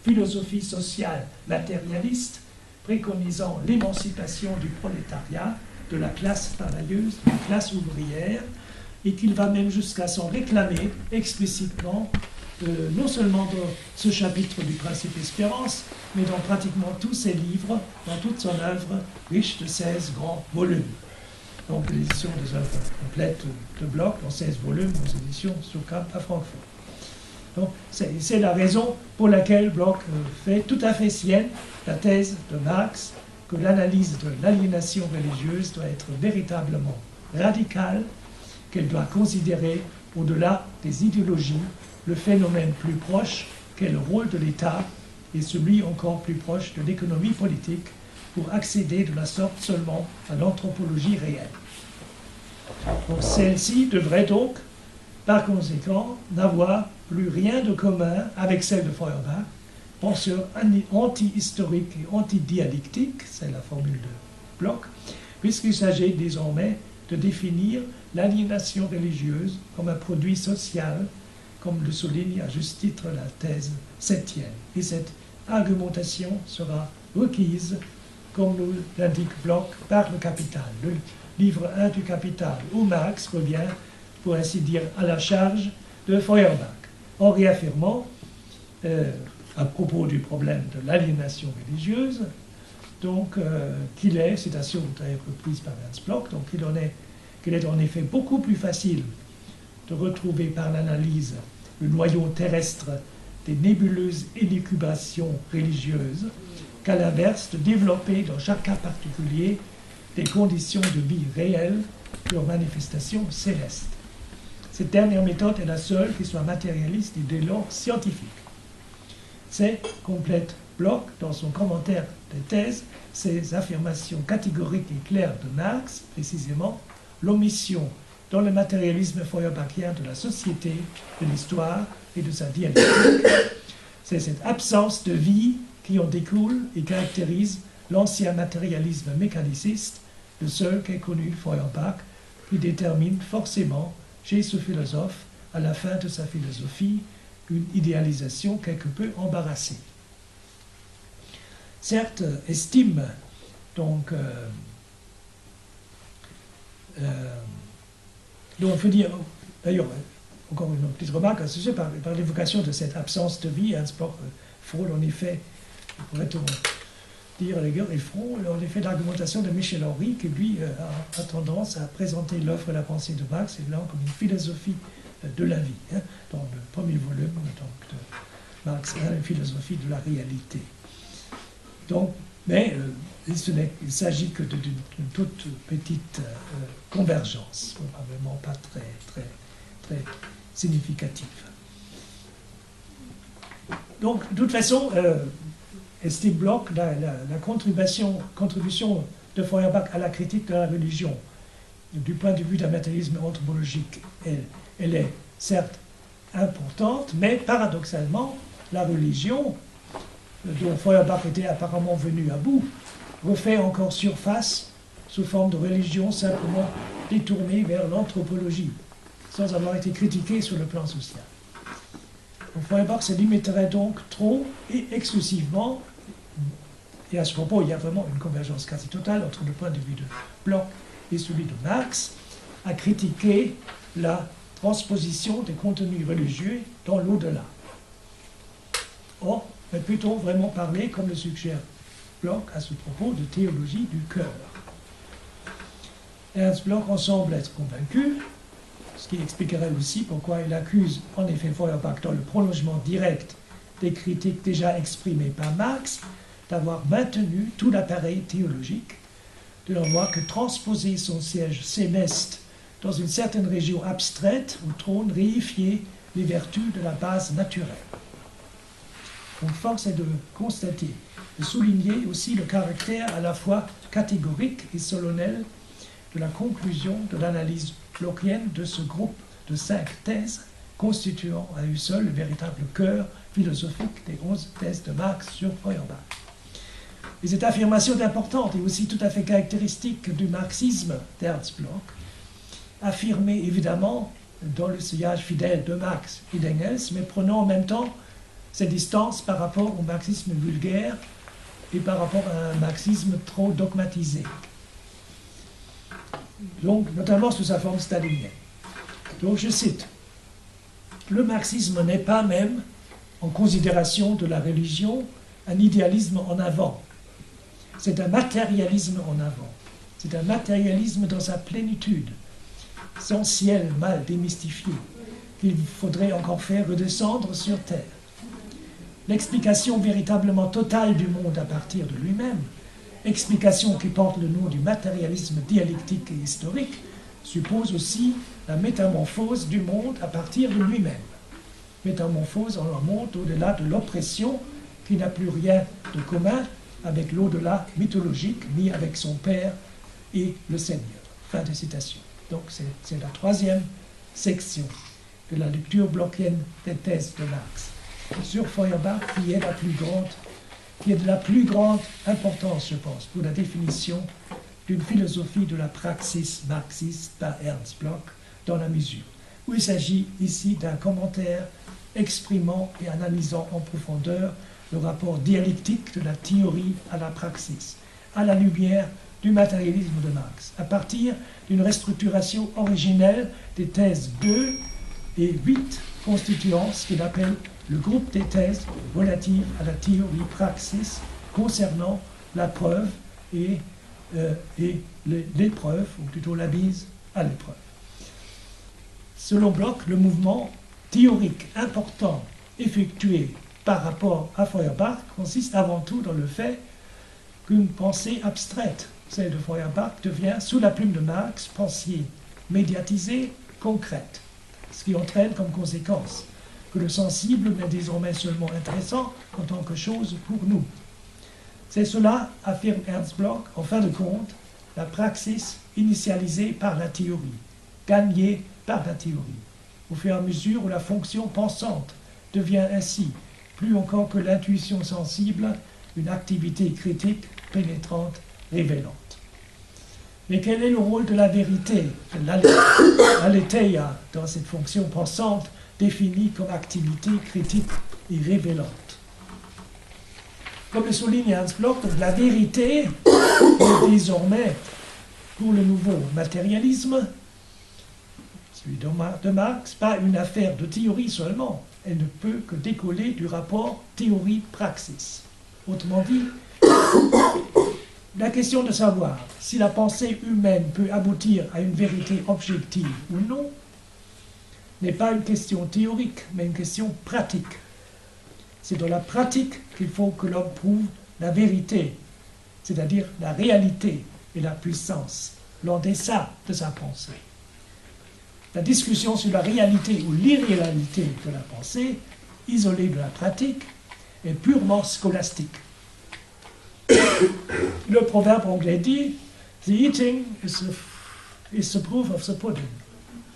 philosophie sociale matérialiste, préconisant l'émancipation du prolétariat, de la classe travailleuse, de la classe ouvrière, et qu'il va même jusqu'à s'en réclamer explicitement, non seulement dans ce chapitre du Principe Espérance, mais dans pratiquement tous ses livres, dans toute son œuvre, riche de 16 grands volumes. Donc l'édition des œuvres complètes de Bloch, dans 16 volumes, aux éditions Suhrkamp à Francfort. Donc c'est la raison pour laquelle Bloch fait tout à fait sienne la thèse de Marx que l'analyse de l'aliénation religieuse doit être véritablement radicale, qu'elle doit considérer au-delà des idéologies le phénomène plus proche qu'est le rôle de l'État et celui encore plus proche de l'économie politique pour accéder de la sorte seulement à l'anthropologie réelle. Donc celle-ci devrait donc, par conséquent, n'avoir plus rien de commun avec celle de Feuerbach, penseur anti-historique et anti-dialectique, c'est la formule de Bloch, puisqu'il s'agit désormais de définir l'aliénation religieuse comme un produit social, comme le souligne à juste titre la thèse septième. Et cette argumentation sera requise, comme nous l'indique Bloch, par le Capital, le livre 1 du Capital, où Marx revient, pour ainsi dire, à la charge de Feuerbach, en réaffirmant, à propos du problème de l'aliénation religieuse, donc qu'il est, citation d'ailleurs reprise par Ernst Bloch, donc qu'il est en effet beaucoup plus facile de retrouver par l'analyse le noyau terrestre des nébuleuses élucubrations religieuses qu'à l'inverse de développer dans chaque cas particulier des conditions de vie réelles, leurs manifestations célestes. Cette dernière méthode est la seule qui soit matérialiste et dès lors scientifique. C'est, complète Bloch dans son commentaire des thèses, ces affirmations catégoriques et claires de Marx, précisément, l'omission dans le matérialisme feuerbachien de la société, de l'histoire et de sa dialectique. C'est cette absence de vie qui en découle et caractérise l'ancien matérialisme mécaniciste, le seul qu'ait connu Feuerbach, qui détermine forcément chez ce philosophe, à la fin de sa philosophie, une idéalisation quelque peu embarrassée. Certes, estime donc donc on peut dire, d'ailleurs, encore une petite remarque à ce sujet, par l'évocation de cette absence de vie, Ernst Bloch frôle en effet, pourrait-on dire à l'égard, il frôle en effet l'argumentation de Michel Henry, qui lui a tendance à présenter l'œuvre et la pensée de Marx évidemment comme une philosophie de la vie, hein, dans le premier volume donc, de Marx, une philosophie de la réalité. Donc, mais il s'agit que d'une toute petite convergence, probablement pas très significative. Donc, de toute façon, estime Bloch, la contribution de Feuerbach à la critique de la religion, du point de vue d'un matérialisme anthropologique, elle est certes importante, mais paradoxalement, la religion, dont Feuerbach était apparemment venu à bout, refait encore surface sous forme de religion simplement détournée vers l'anthropologie, sans avoir été critiquée sur le plan social. Donc Feuerbach se limiterait donc trop et exclusivement, et à ce propos il y a vraiment une convergence quasi totale entre le point de vue de Bloch et celui de Marx, à critiquer la transposition des contenus religieux dans l'au-delà. Or, mais peut-on vraiment parler, comme le suggère Bloch à ce propos, de théologie du cœur? Ernst Bloch en semble être convaincu, ce qui expliquerait aussi pourquoi il accuse en effet Feuerbach dans le prolongement direct des critiques déjà exprimées par Marx d'avoir maintenu tout l'appareil théologique, de n'avoir que transposé son siège céleste dans une certaine région abstraite où trône réifier les vertus de la base naturelle. Donc force est de constater, de souligner aussi le caractère à la fois catégorique et solennel de la conclusion de l'analyse blochienne de ce groupe de 5 thèses constituant à eux seuls le véritable cœur philosophique des 11 thèses de Marx sur Feuerbach. Et cette affirmation est importante et aussi tout à fait caractéristique du marxisme d'Ernst Bloch, affirmée évidemment dans le sillage fidèle de Marx et d'Engels, mais prenant en même temps cette distance par rapport au marxisme vulgaire et par rapport à un marxisme trop dogmatisé. Donc, notamment sous sa forme stalinienne. Donc, je cite, « Le marxisme n'est pas même, en considération de la religion, un idéalisme en avant. C'est un matérialisme en avant. C'est un matérialisme dans sa plénitude, sans ciel mal démystifié, qu'il faudrait encore faire redescendre sur terre. L'explication véritablement totale du monde à partir de lui-même, explication qui porte le nom du matérialisme dialectique et historique, suppose aussi la métamorphose du monde à partir de lui-même. Métamorphose en un monde au-delà de l'oppression qui n'a plus rien de commun avec l'au-delà mythologique, ni avec son Père et le Seigneur. » Fin de citation. Donc c'est la troisième section de la lecture blockienne des thèses de Marx sur Feuerbach, qui est de la plus grande importance, je pense, pour la définition d'une philosophie de la praxis marxiste par Ernst Bloch, dans la mesure où il s'agit ici d'un commentaire exprimant et analysant en profondeur le rapport dialectique de la théorie à la praxis, à la lumière du matérialisme de Marx, à partir d'une restructuration originelle des thèses 2 et 8 constituant ce qu'il appelle le groupe des thèses relatives à la théorie praxis concernant la preuve et l'épreuve, ou plutôt la mise à l'épreuve. Selon Bloch, le mouvement théorique important effectué par rapport à Feuerbach consiste avant tout dans le fait qu'une pensée abstraite, celle de Feuerbach, devient, sous la plume de Marx, pensée médiatisée, concrète, ce qui entraîne comme conséquence que le sensible n'est désormais seulement intéressant en tant que chose pour nous. C'est cela, affirme Ernst Bloch, en fin de compte, la praxis initialisée par la théorie, gagnée par la théorie, au fur et à mesure où la fonction pensante devient ainsi, plus encore que l'intuition sensible, une activité critique, pénétrante, révélante. Mais quel est le rôle de la vérité, de l'aletheia, dans cette fonction pensante définie comme activité critique et révélante? Comme le souligne Ernst Bloch, la vérité est désormais, pour le nouveau matérialisme, celui de Marx, pas une affaire de théorie seulement. Elle ne peut que décoller du rapport théorie-praxis. Autrement dit, la question de savoir si la pensée humaine peut aboutir à une vérité objective ou non n'est pas une question théorique, mais une question pratique. C'est dans la pratique qu'il faut que l'homme prouve la vérité, c'est-à-dire la réalité et la puissance, l'endessa de sa pensée. La discussion sur la réalité ou l'irréalité de la pensée, isolée de la pratique, est purement scolastique. Le proverbe anglais dit « The eating is the proof of the pudding ».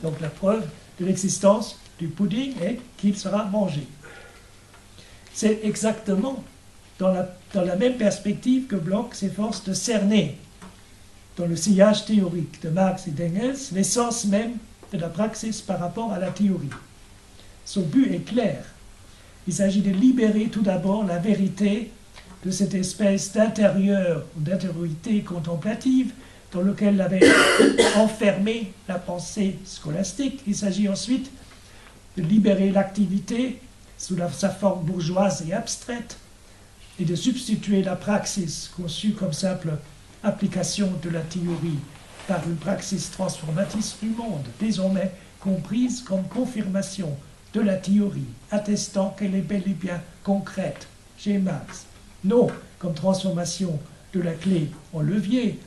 Donc la preuve de l'existence du pudding est qu'il sera mangé. C'est exactement dans la même perspective que Bloch s'efforce de cerner, dans le sillage théorique de Marx et d'Engels, l'essence même de la praxis par rapport à la théorie. Son but est clair. Il s'agit de libérer tout d'abord la vérité de cette espèce d'intérieur ou d'intériorité contemplative dans lequel l'avait enfermé la pensée scolastique. Il s'agit ensuite de libérer l'activité sous sa forme bourgeoise et abstraite et de substituer la praxis conçue comme simple application de la théorie par une praxis transformatrice du monde, désormais comprise comme confirmation de la théorie, attestant qu'elle est bel et bien concrète chez Marx, non comme transformation de la clé en levier,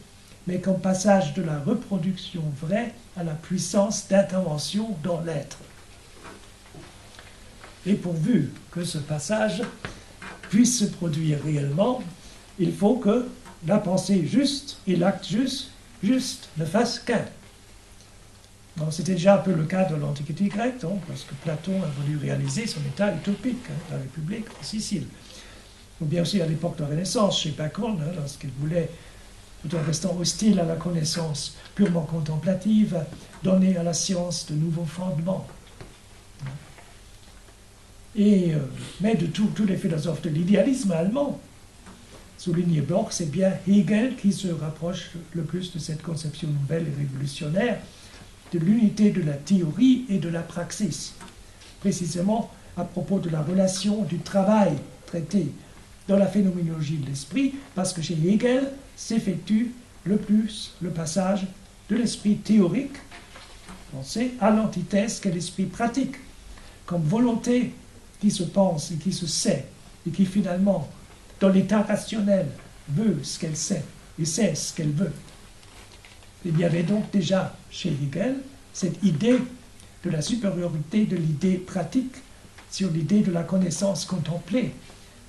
mais comme passage de la reproduction vraie à la puissance d'intervention dans l'être. Et pourvu que ce passage puisse se produire réellement, il faut que la pensée juste et l'acte juste ne fassent qu'un. C'était déjà un peu le cas de l'Antiquité grecque, parce que Platon a voulu réaliser son état utopique, la République en Sicile. Ou bien aussi à l'époque de la Renaissance, chez Bacon, lorsqu'il voulait, tout en restant hostile à la connaissance purement contemplative, donner à la science de nouveaux fondements. Mais de tous les philosophes de l'idéalisme allemand, souligne Bloch, c'est bien Hegel qui se rapproche le plus de cette conception nouvelle et révolutionnaire de l'unité de la théorie et de la praxis, précisément à propos de la relation du travail traité dans la phénoménologie de l'esprit, parce que chez Hegel s'effectue le plus le passage de l'esprit théorique, pensé, à l'antithèse qu'est l'esprit pratique, comme volonté qui se pense et qui se sait, et qui finalement, dans l'état rationnel, veut ce qu'elle sait et sait ce qu'elle veut. Il y avait donc déjà chez Hegel cette idée de la supériorité de l'idée pratique sur l'idée de la connaissance contemplée,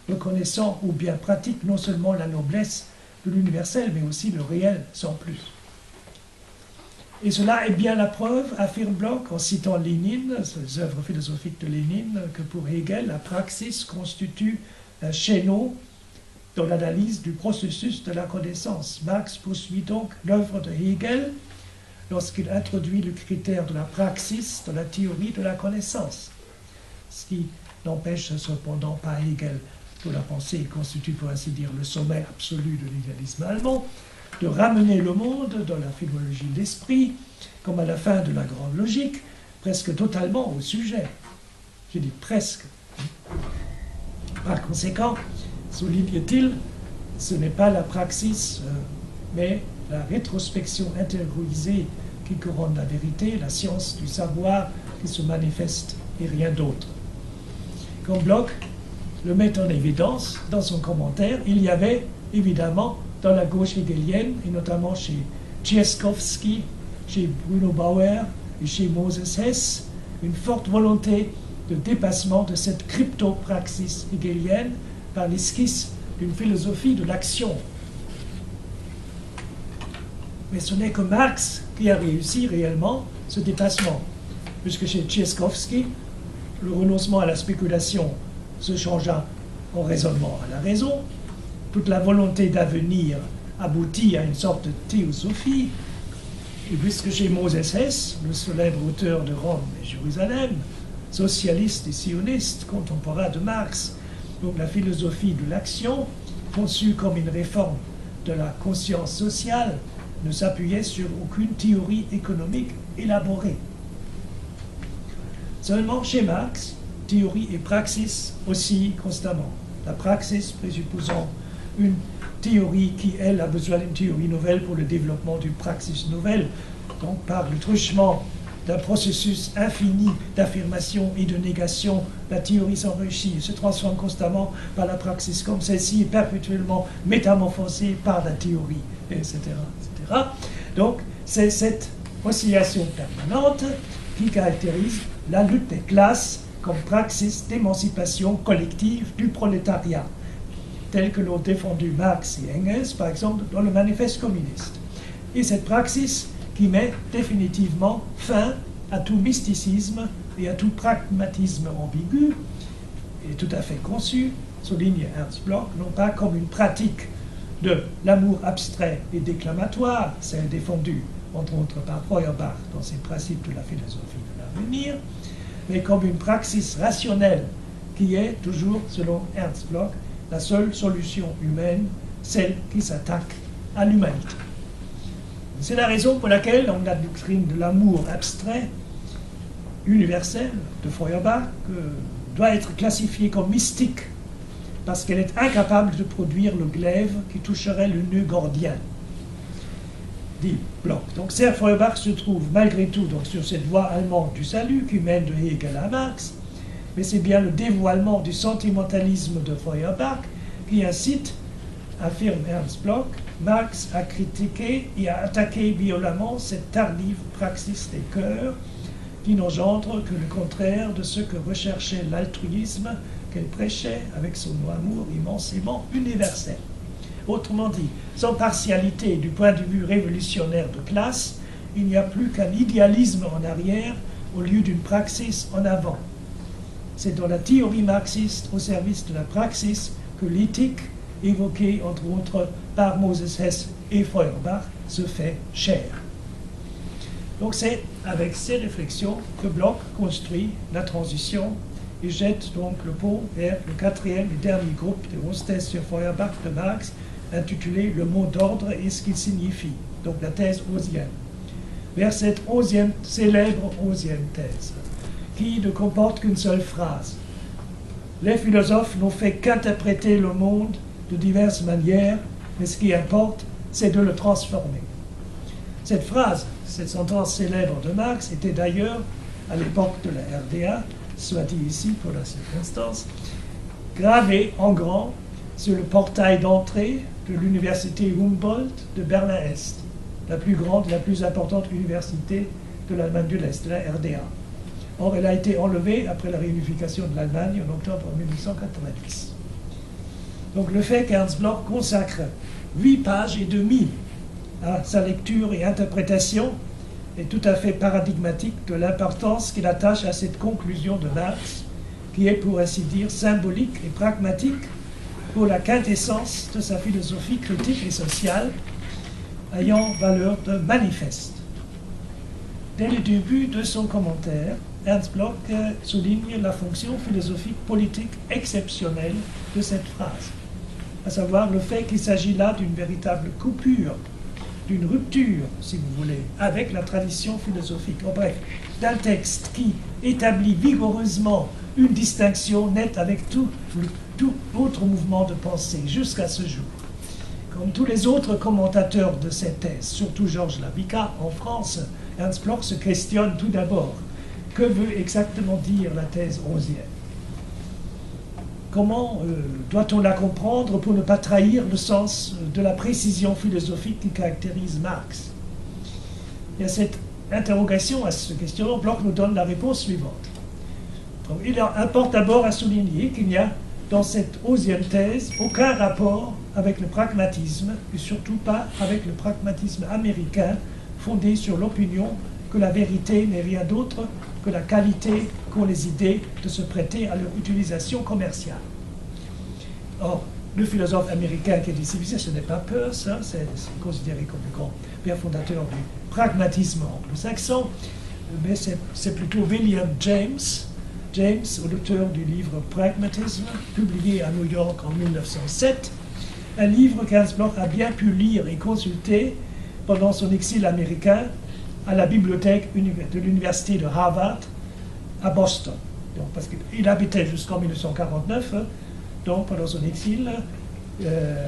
reconnaissant ou bien pratique non seulement la noblesse de l'universel, mais aussi le réel sans plus. Et cela est bien la preuve, affirme Bloch, en citant Lénine, les œuvres philosophiques de Lénine, que pour Hegel, la praxis constitue un chaînon dans l'analyse du processus de la connaissance. Marx poursuit donc l'œuvre de Hegel lorsqu'il introduit le critère de la praxis dans la théorie de la connaissance. Ce qui n'empêche cependant pas Hegel, dont la pensée constitue pour ainsi dire le sommet absolu de l'idéalisme allemand, de ramener le monde dans la philologie de l'esprit, comme à la fin de la grande logique, presque totalement au sujet. Je dis presque. Par conséquent, souligne-t-il, ce n'est pas la praxis, mais la rétrospection intériorisée qui couronne la vérité, la science du savoir qui se manifeste et rien d'autre. Comme Bloch le met en évidence dans son commentaire, il y avait évidemment dans la gauche hegelienne, et notamment chez Tchaikovsky, chez Bruno Bauer et chez Moses Hess, une forte volonté de dépassement de cette cryptopraxis hegelienne par l'esquisse d'une philosophie de l'action. Mais ce n'est que Marx qui a réussi réellement ce dépassement, puisque chez Tchaikovsky, le renoncement à la spéculation se changea en raisonnement à la raison, toute la volonté d'avenir aboutit à une sorte de théosophie, et puisque chez Moses Hess, le célèbre auteur de Rome et Jérusalem, socialiste et sioniste, contemporain de Marx, donc la philosophie de l'action, conçue comme une réforme de la conscience sociale, ne s'appuyait sur aucune théorie économique élaborée. Seulement chez Marx, théorie et praxis oscillent constamment. La praxis présupposant une théorie qui, elle, a besoin d'une théorie nouvelle pour le développement d'une praxis nouvelle, donc par le truchement d'un processus infini d'affirmation et de négation, la théorie s'enrichit, se transforme constamment par la praxis, comme celle-ci est perpétuellement métamorphosée par la théorie, etc., etc. Donc, c'est cette oscillation permanente qui caractérise la lutte des classes comme praxis d'émancipation collective du prolétariat, tel que l'ont défendu Marx et Engels, par exemple, dans le Manifeste communiste. Et cette praxis qui met définitivement fin à tout mysticisme et à tout pragmatisme ambigu, est tout à fait conçue, souligne Ernst Bloch, non pas comme une pratique de l'amour abstrait et déclamatoire, celle défendue, entre autres, par Feuerbach dans ses principes de la philosophie de l'avenir, mais comme une praxis rationnelle qui est, toujours selon Ernst Bloch, la seule solution humaine, celle qui s'attaque à l'humanité. C'est la raison pour laquelle, dans la doctrine de l'amour abstrait, universel, de Feuerbach, doit être classifiée comme mystique, parce qu'elle est incapable de produire le glaive qui toucherait le nœud gordien, dit Bloch. Donc, Serge Feuerbach se trouve malgré tout donc, sur cette voie allemande du salut qui mène de Hegel à Marx, mais c'est bien le dévoilement du sentimentalisme de Feuerbach qui incite, affirme Ernst Bloch, Marx a critiqué et a attaqué violemment cette tardive praxis des cœurs qui n'engendre que le contraire de ce que recherchait l'altruisme qu'elle prêchait avec son amour immensément universel. Autrement dit, sans partialité du point de vue révolutionnaire de classe, il n'y a plus qu'un idéalisme en arrière au lieu d'une praxis en avant. C'est dans la théorie marxiste au service de la praxis que l'éthique, évoquée entre autres par Moses Hess et Feuerbach, se fait chair. Donc c'est avec ces réflexions que Bloch construit la transition et jette donc le pot vers le quatrième et dernier groupe de 11 thèses sur Feuerbach de Marx, intitulé Le mot d'ordre et ce qu'il signifie, donc la thèse 11e. Vers cette célèbre 11e thèse, qui ne comporte qu'une seule phrase. Les philosophes n'ont fait qu'interpréter le monde de diverses manières, mais ce qui importe, c'est de le transformer. Cette phrase, cette sentence célèbre de Marx, était d'ailleurs, à l'époque de la RDA, soit dit ici pour la circonstance, gravée en grand sur le portail d'entrée de l'université Humboldt de Berlin-Est, la plus grande, la plus importante université de l'Allemagne de l'Est, de la RDA. Or, elle a été enlevée après la réunification de l'Allemagne en octobre 1990. Donc, le fait qu'Ernst Bloch consacre 8 pages et demie à sa lecture et interprétation est tout à fait paradigmatique de l'importance qu'il attache à cette conclusion de Marx, qui est, pour ainsi dire, symbolique et pragmatique pour la quintessence de sa philosophie critique et sociale, ayant valeur de manifeste. Dès le début de son commentaire, Ernst Bloch souligne la fonction philosophique politique exceptionnelle de cette phrase, à savoir le fait qu'il s'agit là d'une véritable coupure, d'une rupture, si vous voulez, avec la tradition philosophique. En bref, d'un texte qui établit vigoureusement une distinction nette avec tout autre mouvement de pensée jusqu'à ce jour. Comme tous les autres commentateurs de cette thèse, surtout Georges Labica en France, Ernst Bloch se questionne tout d'abord. Que veut exactement dire la thèse 11e? Comment doit-on la comprendre pour ne pas trahir le sens de la précision philosophique qui caractérise Marx? Et à cette interrogation, à ce questionnement, Bloch nous donne la réponse suivante. Donc, il importe d'abord à souligner qu'il n'y a dans cette 11e thèse aucun rapport avec le pragmatisme, et surtout pas avec le pragmatisme américain, fondé sur l'opinion que la vérité n'est rien d'autre que la qualité qu'ont les idées de se prêter à leur utilisation commerciale. Or, le philosophe américain qui est ici visé, ce n'est pas Peirce, hein, c'est considéré comme le grand père fondateur du pragmatisme anglo-saxon, mais c'est plutôt William James, auteur du livre Pragmatism, publié à New York en 1907, un livre qu'Ernst Bloch a bien pu lire et consulter pendant son exil américain à la bibliothèque de l'université de Harvard à Boston. Donc, parce qu'il habitait jusqu'en 1949, donc pendant son exil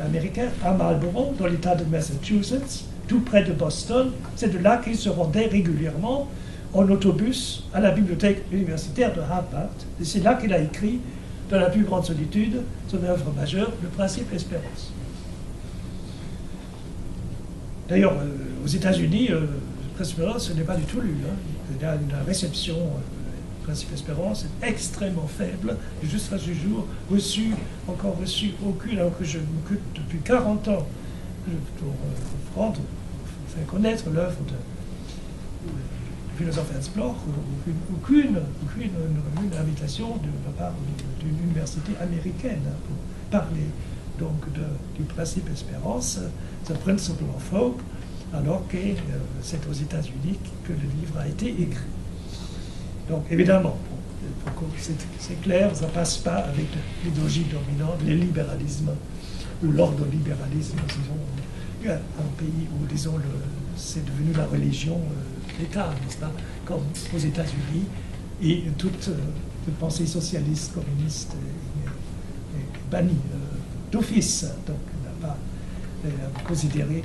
américain, à Marlborough, dans l'État de Massachusetts, tout près de Boston. C'est de là qu'il se rendait régulièrement en autobus à la bibliothèque universitaire de Harvard. Et c'est là qu'il a écrit, dans la plus grande solitude, son œuvre majeure, Le Principe Espérance. D'ailleurs, aux États-Unis, Le Principe Espérance, ce n'est pas du tout lu. Hein. La réception du Principe Espérance est extrêmement faible. Et juste à ce jour, encore reçu aucune, alors que je m'occupe depuis 40 ans pour faire connaître l'œuvre du philosophe Ernst Bloch, aucune invitation de la part d'une université américaine pour parler donc du Principe Espérance, The Principle of Hope, alors que c'est aux États-Unis que le livre a été écrit. Donc évidemment, c'est clair, ça ne passe pas avec l'idéologie dominante, le libéralisme ou l'ordolibéralisme, disons, un pays où, disons, c'est devenu la religion d'État, n'est-ce pas, comme aux États-Unis, et toute pensée socialiste, communiste est bannie d'office, donc n'a pas considéré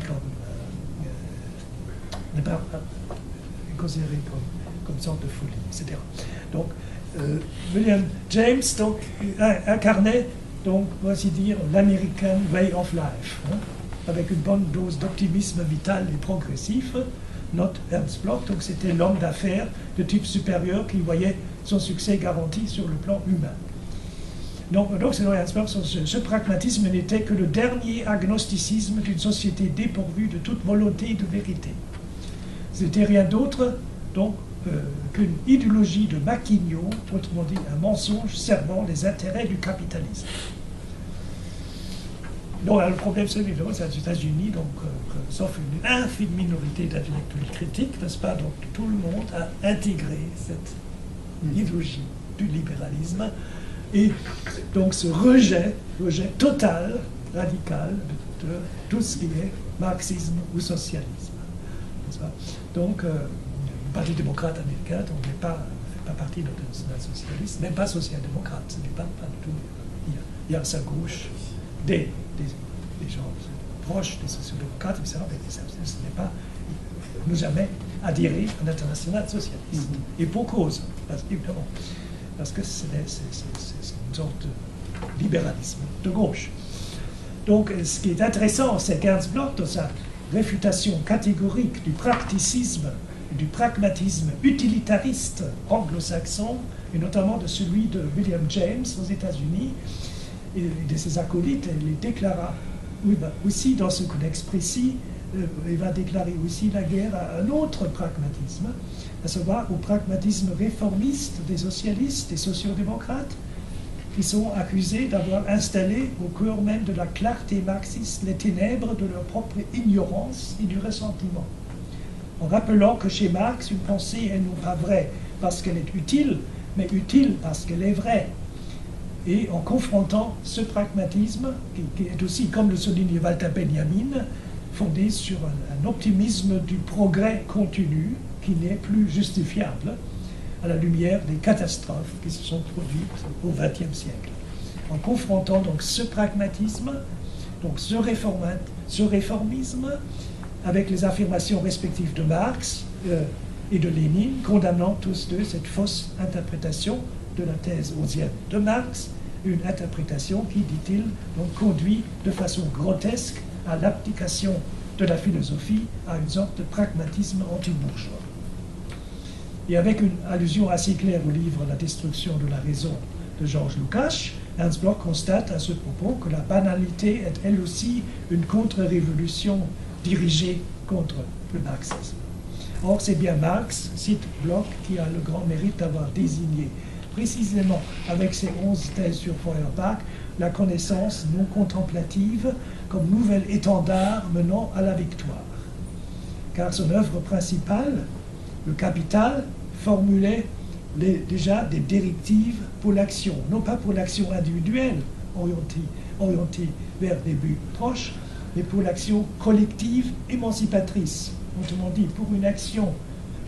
comme sorte de folie, etc. Donc, William James donc, incarnait, donc, on va ainsi dire, l'American way of life, hein, avec une bonne dose d'optimisme vital et progressif. Note Ernst Bloch, donc c'était l'homme d'affaires de type supérieur qui voyait son succès garanti sur le plan humain. Donc selon Ernst Bloch, ce pragmatisme n'était que le dernier agnosticisme d'une société dépourvue de toute volonté de vérité. Ce n'était rien d'autre, donc, qu'une idéologie de maquignon, autrement dit un mensonge servant les intérêts du capitalisme. Donc le problème, c'est évidemment, c'est aux États-Unis, donc, sauf une infime minorité d'intellectuels critiques, n'est-ce pas, donc tout le monde a intégré cette idéologie du libéralisme, et donc ce rejet total, radical, de tout ce qui est marxisme ou socialisme. Donc, le Parti démocrate américain, on n'est pas parti d'un socialiste, même pas social-démocrate, ce n'est pas du tout. Il y a à sa gauche des gens proches des sociodémocrates, etc., mais ce n'est pas, nous jamais adhéré à l'international socialiste. Et pour cause, évidemment, parce que c'est une sorte de libéralisme de gauche. Donc, ce qui est intéressant, c'est qu'Ernst Bloch, dans sa réfutation catégorique du practicisme, du pragmatisme utilitariste anglo-saxon, et notamment de celui de William James aux États-Unis, et de ses acolytes, il les déclara aussi dans ce contexte précis, il va déclarer aussi la guerre à un autre pragmatisme, à savoir au pragmatisme réformiste des socialistes, des sociodémocrates, qui sont accusés d'avoir installé au cœur même de la clarté marxiste les ténèbres de leur propre ignorance et du ressentiment. En rappelant que chez Marx, une pensée est non pas vraie parce qu'elle est utile, mais utile parce qu'elle est vraie. Et en confrontant ce pragmatisme, qui est aussi, comme le souligne Walter Benjamin, fondé sur un optimisme du progrès continu qui n'est plus justifiable à la lumière des catastrophes qui se sont produites au XXe siècle. En confrontant donc ce pragmatisme, donc ce réformisme, avec les affirmations respectives de Marx et de Lénine, condamnant tous deux cette fausse interprétation de la thèse ausienne de Marx, une interprétation qui, dit-il, donc conduit de façon grotesque à l'application de la philosophie à une sorte de pragmatisme anti-bourgeois. Et avec une allusion assez claire au livre La destruction de la raison de Georges Lukács, Ernst Bloch constate à ce propos que la banalité est elle aussi une contre-révolution dirigée contre le marxisme. Or, c'est bien Marx, cite Bloch, qui a le grand mérite d'avoir désigné précisément avec ses 11 thèses sur Feuerbach la connaissance non contemplative comme nouvel étendard menant à la victoire. Car son œuvre principale, le Capital, formulait déjà des directives pour l'action, non pas pour l'action individuelle orientée vers des buts proches, mais pour l'action collective émancipatrice, autrement dit pour une action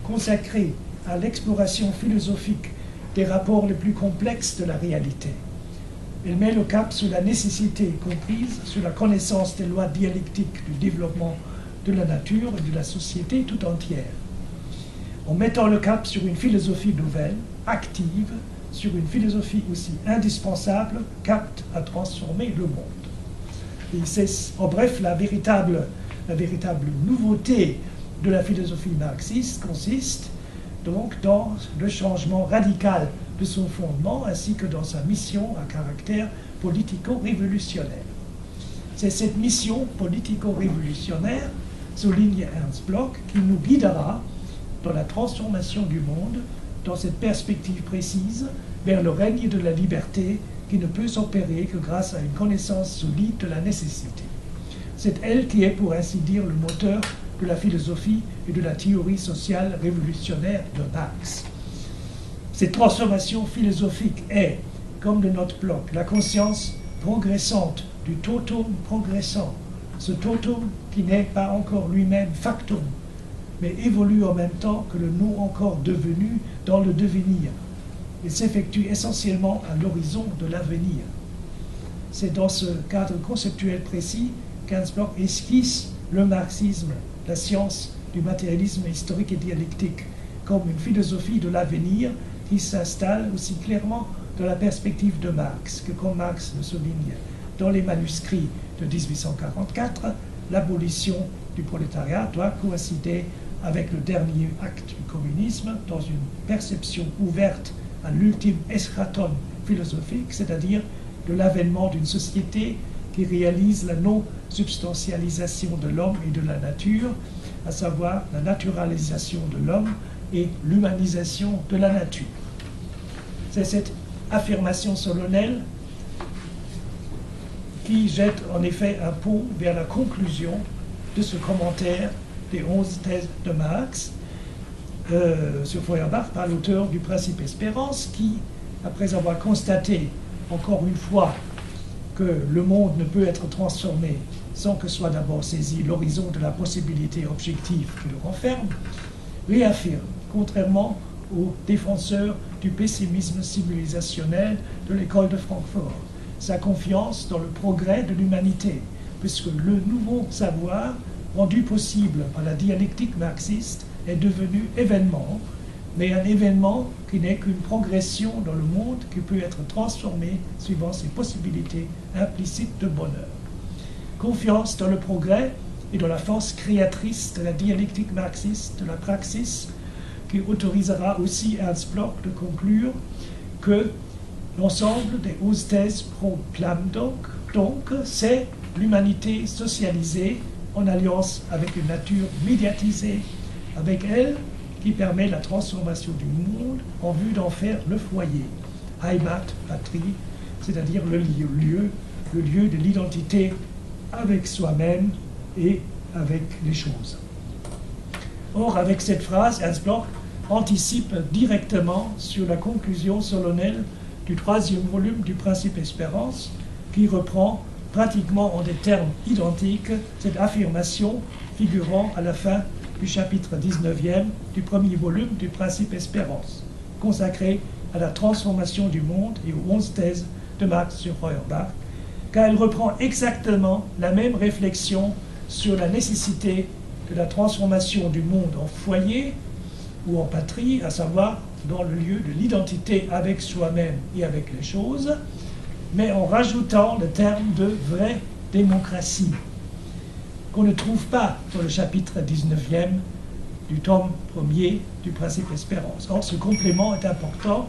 consacrée à l'exploration philosophique des rapports les plus complexes de la réalité. Elle met le cap sur la nécessité comprise, sur la connaissance des lois dialectiques du développement de la nature et de la société tout entière. En mettant le cap sur une philosophie nouvelle, active, sur une philosophie aussi indispensable qu'apte à transformer le monde. Et c'est, en bref, la véritable nouveauté de la philosophie marxiste consiste donc dans le changement radical de son fondement ainsi que dans sa mission à caractère politico-révolutionnaire. C'est cette mission politico-révolutionnaire, souligne Ernst Bloch, qui nous guidera dans la transformation du monde, dans cette perspective précise, vers le règne de la liberté qui ne peut s'opérer que grâce à une connaissance solide de la nécessité. C'est elle qui est, pour ainsi dire, le moteur de la philosophie et de la théorie sociale révolutionnaire de Marx. Cette transformation philosophique est, comme le note Bloch, la conscience progressante du totum progressant, ce totum qui n'est pas encore lui-même factum, mais évolue en même temps que le non encore devenu dans le devenir. Il s'effectue essentiellement à l'horizon de l'avenir. C'est dans ce cadre conceptuel précis qu'Ernst Bloch esquisse le marxisme, la science du matérialisme historique et dialectique, comme une philosophie de l'avenir qui s'installe aussi clairement dans la perspective de Marx, que comme Marx le souligne dans les manuscrits de 1844, l'abolition du prolétariat doit coïncider avec le dernier acte du communisme dans une perception ouverte à l'ultime eschaton philosophique, c'est-à-dire de l'avènement d'une société qui réalise la non-substantialisation de l'homme et de la nature, à savoir la naturalisation de l'homme et l'humanisation de la nature. C'est cette affirmation solennelle qui jette en effet un pont vers la conclusion de ce commentaire des 11 thèses de Marx sur Feuerbach par l'auteur du Principe Espérance qui après avoir constaté, encore une fois, que le monde ne peut être transformé sans que soit d'abord saisi l'horizon de la possibilité objective qui le renferme, réaffirme, contrairement aux défenseurs du pessimisme civilisationnel de l'école de Francfort, sa confiance dans le progrès de l'humanité, puisque le nouveau savoir, rendu possible par la dialectique marxiste, est devenu événement, mais un événement qui n'est qu'une progression dans le monde qui peut être transformé suivant ses possibilités implicites de bonheur. Confiance dans le progrès et dans la force créatrice de la dialectique marxiste, de la praxis, qui autorisera aussi Ernst Bloch de conclure que l'ensemble des 11 thèses proclament donc c'est l'humanité socialisée en alliance avec une nature médiatisée, avec elle qui permet la transformation du monde en vue d'en faire le foyer, Heimat, patrie, c'est-à-dire le lieu de l'identité avec soi-même et avec les choses. Or, avec cette phrase, Ernst Bloch anticipe directement sur la conclusion solennelle du 3e volume du Principe Espérance, qui reprend pratiquement en des termes identiques cette affirmation figurant à la fin du chapitre 19e du 1er volume du Principe Espérance, consacré à la transformation du monde et aux 11 thèses de Marx sur Feuerbach, car elle reprend exactement la même réflexion sur la nécessité de la transformation du monde en foyer ou en patrie, à savoir dans le lieu de l'identité avec soi-même et avec les choses, mais en rajoutant le terme de vraie démocratie, qu'on ne trouve pas dans le chapitre 19e du tome 1er du Principe Espérance. Or, ce complément est important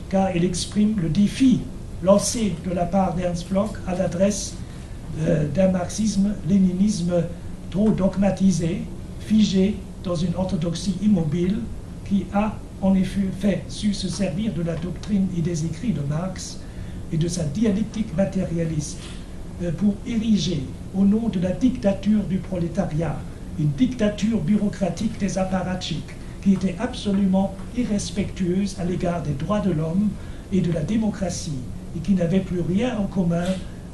car il exprime le défi lancé de la part d'Ernst Bloch à l'adresse d'un marxisme-léninisme trop dogmatisé, figé dans une orthodoxie immobile qui a en effet su se servir de la doctrine et des écrits de Marx et de sa dialectique matérialiste pour ériger, au nom de la dictature du prolétariat, une dictature bureaucratique des apparatchiks qui était absolument irrespectueuse à l'égard des droits de l'homme et de la démocratie et qui n'avait plus rien en commun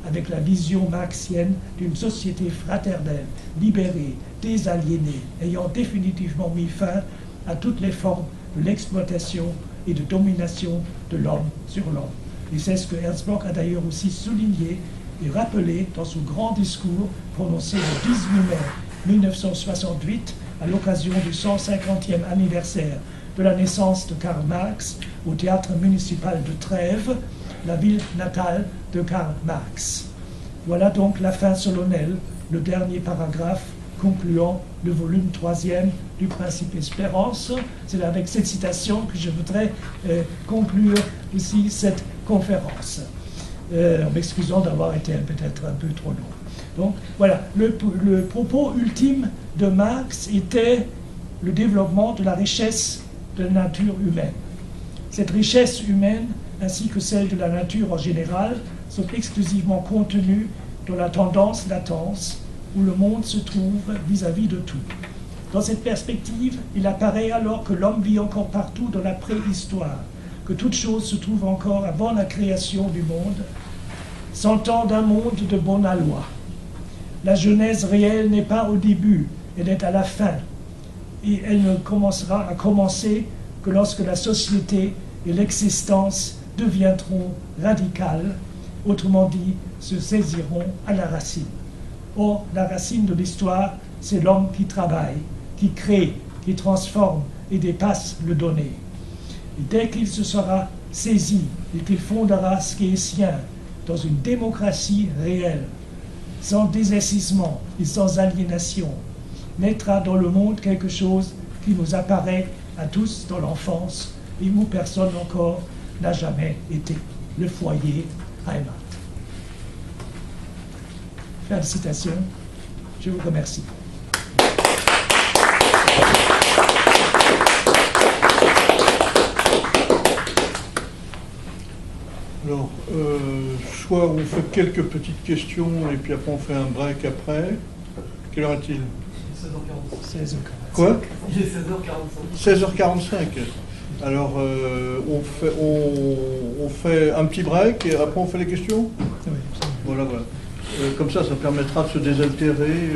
avec la vision marxienne d'une société fraternelle, libérée, désaliénée, ayant définitivement mis fin à toutes les formes de l'exploitation et de domination de l'homme sur l'homme. Et c'est ce que Ernst Bloch a d'ailleurs aussi souligné et rappelé dans son grand discours prononcé le 18 mai 1968 à l'occasion du 150e anniversaire de la naissance de Karl Marx au théâtre municipal de Trèves, la ville natale de Karl Marx. Voilà donc la fin solennelle, le dernier paragraphe concluant le volume 3e du Principe Espérance. C'est avec cette citation que je voudrais conclure aussi cette conférence, en m'excusant d'avoir été peut-être un peu trop long. Donc voilà, le propos ultime de Marx était le développement de la richesse de la nature humaine. Cette richesse humaine, ainsi que celle de la nature en général, sont exclusivement contenues dans la tendance-latence où le monde se trouve vis-à-vis de tout. Dans cette perspective, il apparaît alors que l'homme vit encore partout dans la préhistoire, que toute chose se trouve encore avant la création du monde, sentant d'un monde de bonne loi. La genèse réelle n'est pas au début, elle est à la fin, et elle ne commencera à commencer que lorsque la société et l'existence deviendront radicales, autrement dit, se saisiront à la racine. Or, la racine de l'histoire, c'est l'homme qui travaille, qui crée, qui transforme et dépasse le donné. Et dès qu'il se sera saisi et qu'il fondera ce qui est sien dans une démocratie réelle, sans désaississement et sans aliénation, naîtra dans le monde quelque chose qui nous apparaît à tous dans l'enfance et où personne encore n'a jamais été, le foyer Heimat. Félicitations, je vous remercie. Alors, soit on fait quelques petites questions et puis après on fait un break après. Quelle heure est-il ? 16h45. 16h45. Quoi ? Il est 16h45. 16h45. Alors, on fait un petit break et après on fait les questions. Oui, Voilà, voilà. Comme ça permettra de se désaltérer.